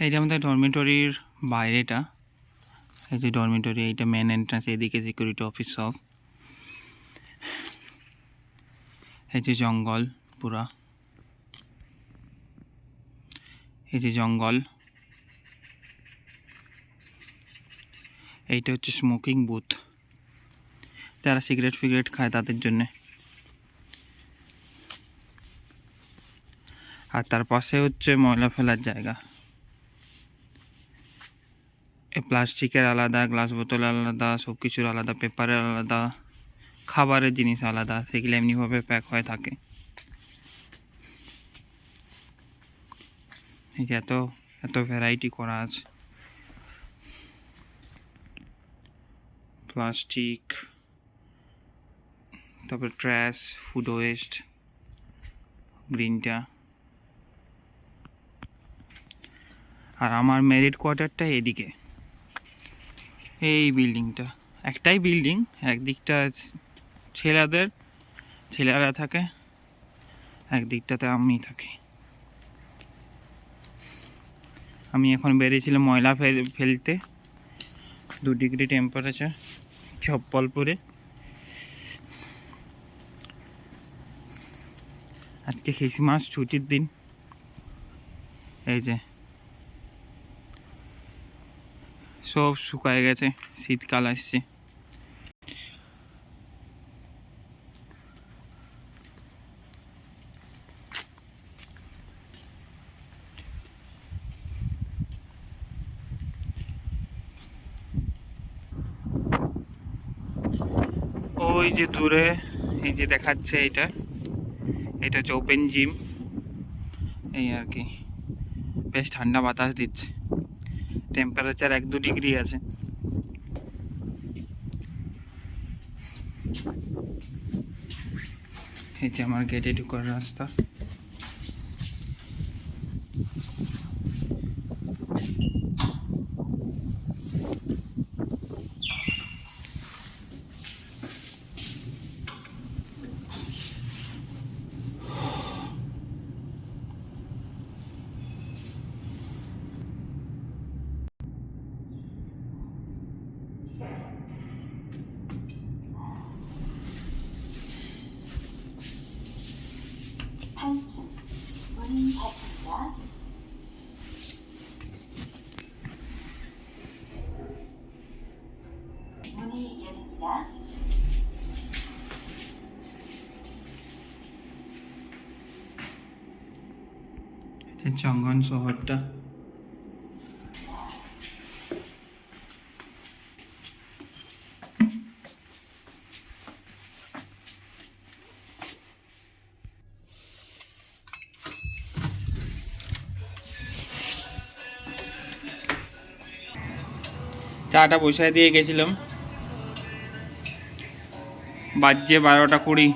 এইটা আমাদের ডরমিটরির বাইরেটা। এই যে ডরমিটরি, এইটা মেন এন্ট্রান্স, এদিকে সিকিউরিটি অফিস সব। এই যে জঙ্গল পুরা, এই যে জঙ্গল। এইটা হচ্ছে স্মোকিং বুথ, যারা সিগারেট ফিগারেট খায় তাদের জন্যে। আর তার পাশে হচ্ছে ময়লা ফেলার জায়গা। এই প্লাস্টিকের আলাদা, গ্লাস বোতল আলাদা, সব কিছুর আলাদা, পেপারের আলাদা, খাবারের জিনিস আলাদা, সেগুলো এমনিভাবে প্যাক হয়ে থাকে। এই যে এত এত ভ্যারাইটি করা আছে। প্লাস্টিক, তারপর ট্র্যাশ, ফুড ওয়েস্ট, গ্রিনটা। আর আমার মেরিট কোয়ার্টারটা এদিকে, এই বিল্ডিংটা। একটাই বিল্ডিং, একদিকটা ছেলেরা থাকে, একদিকটাতে আমি থাকি। আমি এখন বেরিয়েছিলাম ময়লা ফেলতে, 2 ডিগ্রি টেম্পারেচার, চপ্পল পরে। আজকে খ্রিসমাস ছুটির দিন। এই যে সব শুকায় গেছে, শীতকাল আসছে। ওই যে দূরে এই যে দেখাচ্ছে, এটা হচ্ছে ওপেন জিম। এই আর কি, বেশ ঠান্ডা বাতাস দিচ্ছে, টেম্পারেচার 1-2 ডিগ্রি আছে। এই যে আমার গেটে ঢুকার রাস্তা। 문이 닫힙니다. 문이 열립니다. এটা চঙ্গন শহরটা। চাটা বসায় দিয়ে গেছিলাম, বাজছে 12টা 20।